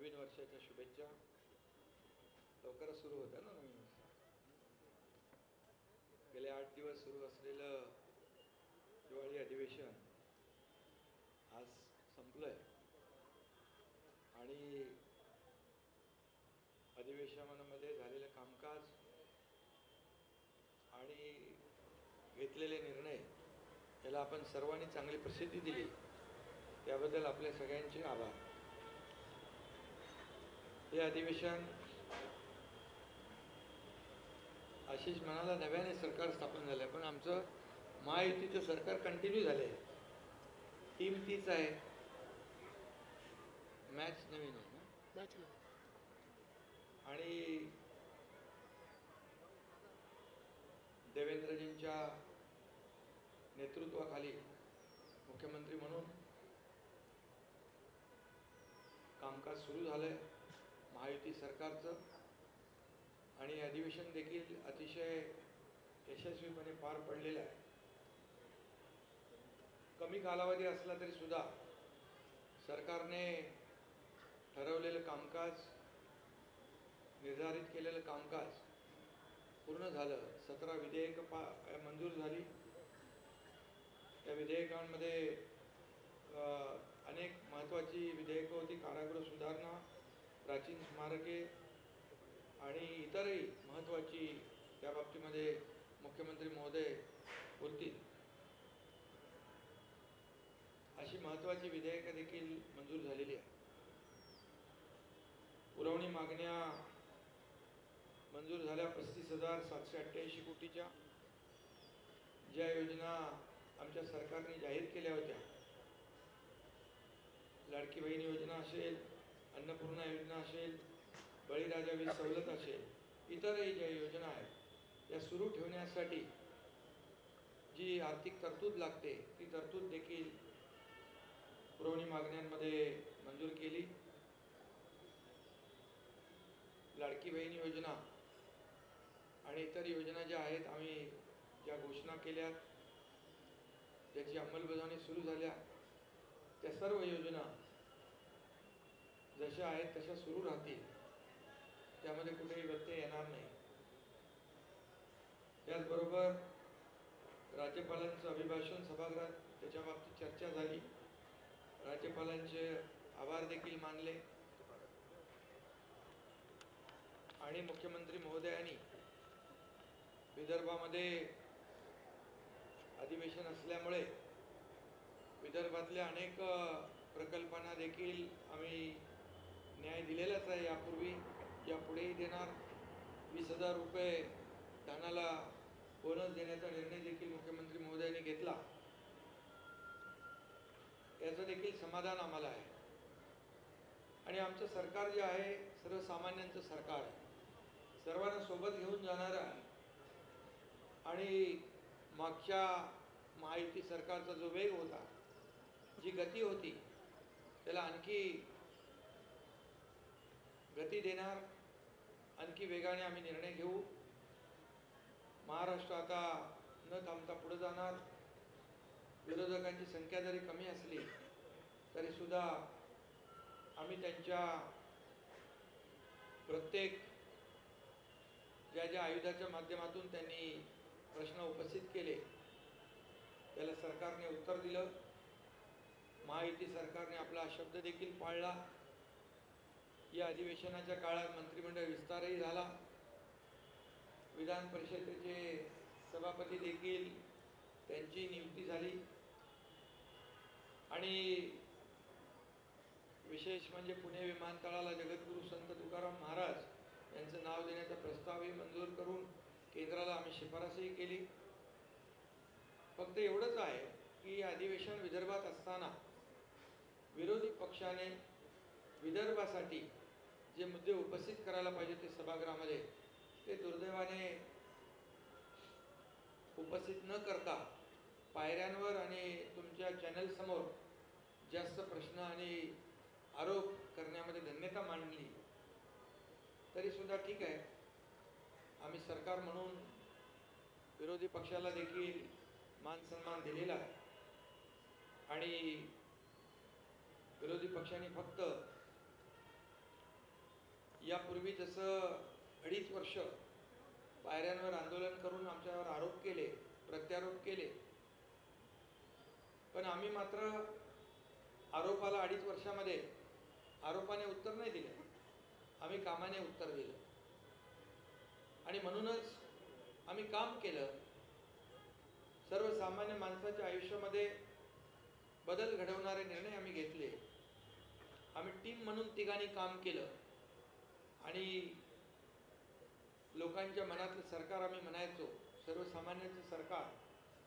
नवीन वर्षाच्या शुभेच्छा. लवकरच सुरू होतं ना नवीन वर्ष. गेले 8 दिवस सुरू असलेलं हिवाळी अधिवेशन आज संपलंय आणि अधिवेशनामध्ये झालेलं कामकाज आणि घेतलेले निर्णय याला आपण सर्वांनी चांगली प्रसिद्धी दिली, त्याबद्दल आपल्या सगळ्यांचे आभार. हे अधिवेशन आशिष म्हणाला नव्याने सरकार स्थापन झालं, पण आमचं महायुतीचं सरकार कंटिन्यू झाले. टीम तीच आहे, मॅच नवीन आहे ना. आणि देवेंद्रजींच्या नेतृत्वाखाली मुख्यमंत्री म्हणून कामकाज सुरू झालंय महायुती सरकारचं. आणि अधिवेशन देखील अतिशय यशस्वीपणे पार पडलेलं आहे. कमी कालावधी असला तरी सुद्धा सरकारने ठरवलेलं कामकाज, निर्धारित केलेलं कामकाज पूर्ण झालं. 17 विधेयकं मंजूर झाली. त्या विधेयकांमध्ये अनेक महत्त्वाची विधेयकं होती. कारागृह सुधारणा, प्राचीन स्मारके आणि इतरही महत्त्वाची त्या बाबतीमध्ये मुख्यमंत्री महोदय बोलतील अशी महत्त्वाची विधेयकं देखील मंजूर झालेली आहे. पुरवणी मागण्या मंजूर झाल्या 35,788 कोटीच्या. ज्या योजना आमच्या सरकारने जाहीर केल्या होत्या, लाडकी बहीण योजना असेल, अन्नपूर्णा योजना असेल, बळीराजा वीज सवलत असेल, इतरही ज्या योजना आहेत त्या सुरू ठेवण्यासाठी जी आर्थिक तरतूद लागते ती तरतूद देखील पुरवणी मागण्यांमध्ये मंजूर केली. लाडकी बहीण योजना आणि इतर योजना ज्या आहेत, आम्ही ज्या घोषणा केल्या, ज्याची अंमलबजावणी सुरू झाल्या, त्या सर्व योजना जशा आहेत तशा सुरू राहतील. त्यामध्ये कुठेही व्यत्यय येणार नाही. त्याचबरोबर राज्यपालांचं अभिभाषण सभागृहात त्याच्या बाबतीत चर्चा झाली. राज्यपालांचे आभार देखील मानले आणि मुख्यमंत्री महोदयांनी विदर्भामध्ये अधिवेशन असल्यामुळे विदर्भातल्या अनेक प्रकल्पांना देखील आम्ही न्याय दिलेलाच आहे. यापूर्वी यापुढेही देणार. 20,000 रुपये धानाला बोनस देण्याचा निर्णय देखील मुख्यमंत्री महोदयांनी घेतला. याचं देखील समाधान आम्हाला आहे. आणि आमचं सरकार जे आहे सर्वसामान्यांचं सरकार आहे, सर्वांना सोबत घेऊन जाणारं आहे. आणि मागच्या महायुती सरकारचा जो वेग होता, जी गती होती, त्याला आणखी गती देणार, आणखी वेगाने आम्ही निर्णय घेऊ. महाराष्ट्र आता न थांबता पुढे जाणार. विरोधकांची संख्या जरी कमी असली तरी सुद्धा आम्ही त्यांच्या प्रत्येक ज्या आयुधाच्या माध्यमातून त्यांनी प्रश्न उपस्थित केले त्याला सरकारने उत्तर दिलं. महायुती सरकारने आपला शब्द देखील पाळला. या अधिवेशनाच्या काळात मंत्रिमंडळ विस्तारही झाला. विधान परिषदेचे सभापती देखील त्यांची नियुक्ती झाली. आणि विशेष म्हणजे पुणे विमानतळाला जगद्गुरू संत तुकाराम महाराज यांचं नाव देण्याचा प्रस्तावही मंजूर करून केंद्राला आम्ही शिफारसही केली. फक्त एवढंच आहे की अधिवेशन विदर्भात असताना विरोधी पक्षाने विदर्भासाठी जे मुद्दे उपस्थित करायला पाहिजे ते सभागृहामध्ये ते दुर्दैवाने उपस्थित न करता पायऱ्यांवर आणि तुमच्या चॅनल समोर जास्त प्रश्न आणि आरोप करण्यामध्ये धन्यता मांडली. तरी सुद्धा ठीक आहे, आम्ही सरकार म्हणून विरोधी पक्षाला देखील मान सन्मान दिलेला आहे. आणि विरोधी पक्षांनी फक्त यापूर्वी जसं 2.5 वर्ष पायऱ्यांवर आंदोलन करून आमच्यावर आरोप केले, प्रत्यारोप केले, पण आम्ही मात्र आरोपाला 2.5 वर्षामध्ये आरोपाने उत्तर नाही दिले, आम्ही कामाने उत्तर दिलं. आणि म्हणूनच आम्ही काम केलं. सर्वसामान्य माणसाच्या आयुष्यामध्ये बदल घडवणारे निर्णय आम्ही घेतले. आम्ही टीम म्हणून तिघांनी काम केलं आणि लोकांच्या मनातलं सरकार आम्ही म्हणायचो, सर्वसामान्यांचं सरकार,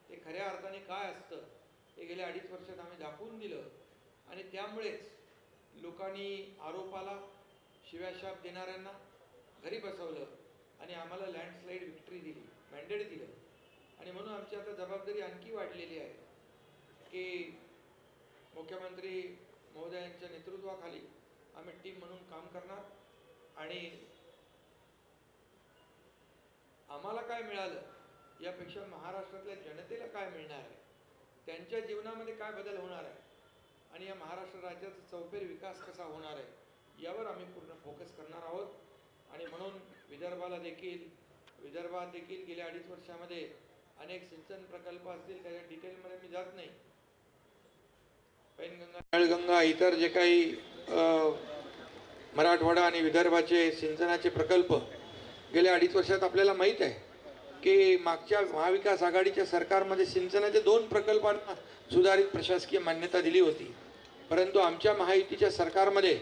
ते खऱ्या अर्थाने काय असतं हे गेल्या 2.5 वर्षात आम्ही दाखवून दिलं. आणि त्यामुळेच लोकांनी आरोपाला शिव्याशाप देणाऱ्यांना घरी बसवलं आणि आम्हाला लँडस्लाईड विक्ट्री दिली, मॅन्डेट दिलं. आणि म्हणून आमची आता जबाबदारी आणखी वाढलेली आहे की मुख्यमंत्री महोदयांच्या नेतृत्वाखाली आम्ही टीम म्हणून काम करणार. आणि आम्हाला काय मिळालं यापेक्षा महाराष्ट्रातल्या जनतेला काय मिळणार आहे, त्यांच्या जीवनामध्ये काय बदल होणार आहे आणि या महाराष्ट्र राज्याचा चौफेर विकास कसा होणार आहे यावर आम्ही पूर्ण फोकस करणार आहोत. आणि म्हणून विदर्भात देखील गेल्या 2.5 वर्षामध्ये अनेक सिंचन प्रकल्प असतील, त्याच्या डिटेलमध्ये मी जात नाही. पैनगंगा, नळगंगा, इतर जे काही मराठवाडा आणि विदर्भाचे सिंचनाचे प्रकल्प गेल्या 2.5 वर्षात आपल्याला माहीत आहे की मागच्या महाविकास आघाडीच्या सरकारमध्ये सिंचनाचे 2 प्रकल्पांना सुधारित प्रशासकीय मान्यता दिली होती. परंतु आमच्या महायुतीच्या सरकारमध्ये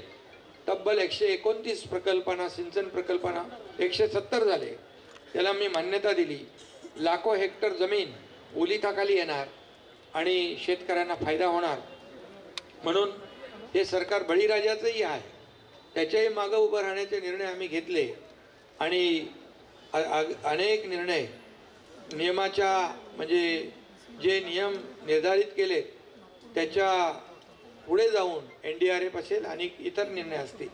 तब्बल 129 प्रकल्पांना, सिंचन प्रकल्पांना 170 झाले, त्याला मी मान्यता दिली. लाखो हेक्टर जमीन ओलिताखाली येणार आणि शेतकऱ्यांना फायदा होणार. म्हणून हे सरकार बळीराजाचंही आहे, त्याच्याही मागं उभं राहण्याचे निर्णय आम्ही घेतले. आणि अनेक निर्णय नियमाच्या, म्हणजे जे नियम निर्धारित केले त्याच्या पुढे जाऊन NDRF असेल आणि इतर निर्णय असतील,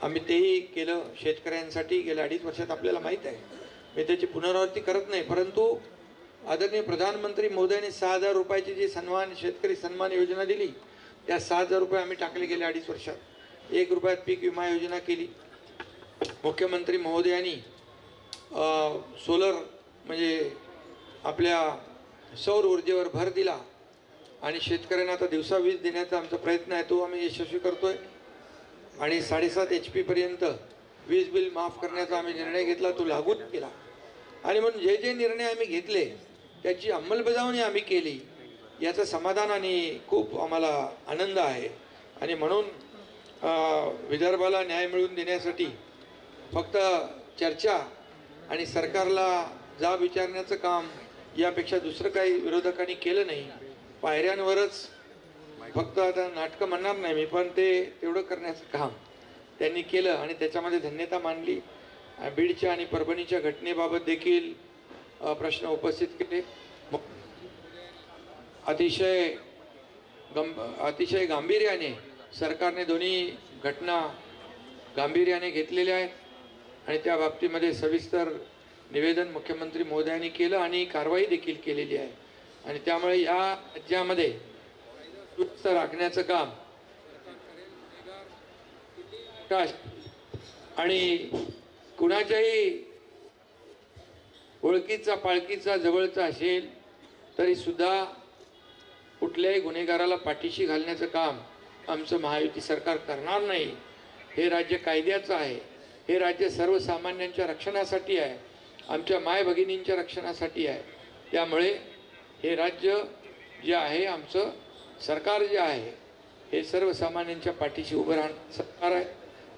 आम्ही तेही केलं शेतकऱ्यांसाठी गेल्या 2.5 वर्षात. आपल्याला माहीत आहे, मी त्याची पुनरावृत्ती करत नाही, परंतु आदरणीय प्रधानमंत्री महोदयांनी 6,000 रुपयाची जी शेतकरी सन्मान योजना दिली, त्या 6,000 रुपये आम्ही टाकले गेल्या 2.5 वर्षात. 1 रुपयात पीक विमा योजना केली. मुख्यमंत्री महोदयांनी सोलर, म्हणजे आपल्या सौर ऊर्जेवर भर दिला आणि शेतकऱ्यांना आता दिवसा वीज देण्याचा आमचा प्रयत्न आहे, तो आम्ही यशस्वी करतोय. आणि 7.5 HP पर्यंत वीज बिल माफ करण्याचा आम्ही निर्णय घेतला, तो लागू केला. आणि म्हणून जे जे निर्णय आम्ही घेतले त्याची अंमलबजावणी आम्ही केली, याचं समाधान आणि खूप आम्हाला आनंद आहे. आणि म्हणून विदर्भाला न्याय मिळवून देण्यासाठी फक्त चर्चा आणि सरकारला जाब विचारण्याचं काम यापेक्षा दुसरं काही विरोधकांनी केलं नाही. पायऱ्यांवरच फक्त आता नाटकं म्हणणार नाही मी, पण ते तेवढं करण्याचं काम त्यांनी केलं आणि त्याच्यामध्ये धन्यता मानली. बीडच्या आणि परभणीच्या घटनेबाबत देखील प्रश्न उपस्थित केले. अतिशय गांभीर्याने सरकारने दोन्ही घटना गांभीर्याने घेतलेल्या आहेत आणि त्या बाबतीमध्ये सविस्तर निवेदन मुख्यमंत्री महोदयांनी केलं आणि कारवाई देखील केलेली आहे. आणि त्यामुळे या राज्यामध्ये सुरक्षित राखण्याचं काम आणि कुणाच्याही ओळखीचा, पाळकीचा, जवळचा असेल तरी सुद्धा कुठल्याही गुन्हेगाराला पाठीशी घालण्याचं काम आमचं महायुती सरकार करणार नाही. हे राज्य कायद्याचं आहे, हे राज्य सर्वसामान्यांच्या रक्षणासाठी आहे, आमच्या माय भगिनींच्या रक्षणासाठी आहे. त्यामुळे हे राज्य जे आहे, आमचं सरकार जे आहे, हे सर्वसामान्यांच्या पाठीशी उभं राहणारं सरकार आहे.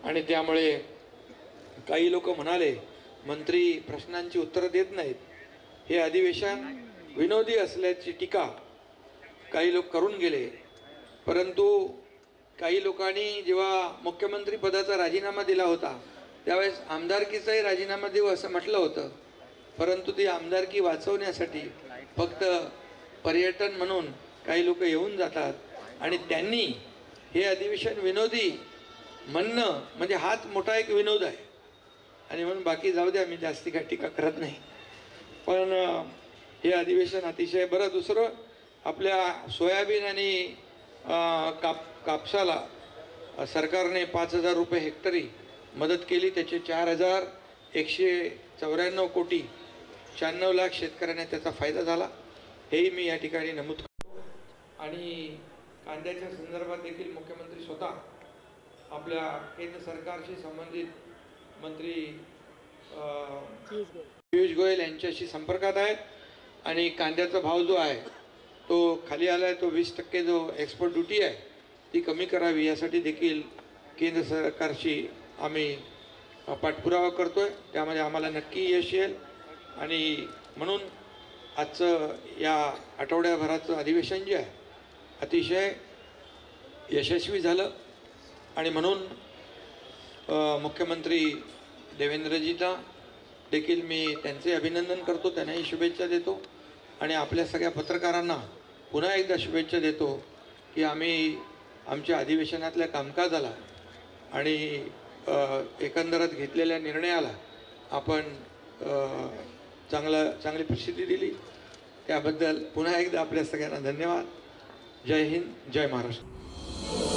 आणि त्यामुळे काही लोक म्हणाले मंत्री प्रश्नांची उत्तरं देत नाहीत, हे अधिवेशन विनोदी असल्याची टीका काही लोक करून गेले. परंतु काही लोकांनी जेव्हा मुख्यमंत्री पदाचा राजीनामा दिला होता त्यावेळेस आमदारकीचाही राजीनामा देऊ असं म्हटलं होतं. परंतु ती आमदारकी वाचवण्यासाठी फक्त पर्यटन म्हणून काही लोक येऊन जातात आणि त्यांनी हे अधिवेशन विनोदी म्हणणं म्हणजे हाच मोठा एक विनोद आहे. आणि म्हणून बाकी जाऊ द्या, मी जास्ती काय टीका करत नाही. पण हे अधिवेशन अतिशय बरं. दुसरं, आपल्या सोयाबीन आणि कापसाला सरकारने 5,000 रुपये हेक्टरी मदत केली. त्याचे 4,194 कोटी 96 लाख शेतकऱ्यांना त्याचा फायदा झाला, हेही मी या ठिकाणी नमूद करतो. आणि कांद्याच्या संदर्भात देखील मुख्यमंत्री स्वतः आपल्या केंद्र सरकारशी संबंधित मंत्री पियुष गोयल यांच्याशी संपर्कात आहेत आणि कांद्याचा भाव जो आहे तो खाली आला आहे. तो 20% जो एक्सपोर्ट ड्युटी आहे ती कमी करावी यासाठी देखील केंद्र सरकारशी आम्ही पाठपुरावा करतोय. त्यामध्ये आम्हाला नक्की यश येईल आणि म्हणून आजचं या आठवड्याभराचं अधिवेशन जे आहे अतिशय यशस्वी झालं आणि म्हणून मुख्यमंत्री देवेंद्रजींना देखील मी त्यांचे अभिनंदन करतो, त्यांनाही शुभेच्छा देतो आणि आपल्या सगळ्या पत्रकारांना पुन्हा एकदा शुभेच्छा देतो की आम्ही आमच्या अधिवेशनातल्या कामकाजाला आणि एकंदरच घेतलेल्या निर्णयाला आपण चांगली प्रसिद्धी दिली. त्याबद्दल पुन्हा एकदा आपल्या सगळ्यांना धन्यवाद. जय हिंद, जय महाराष्ट्र.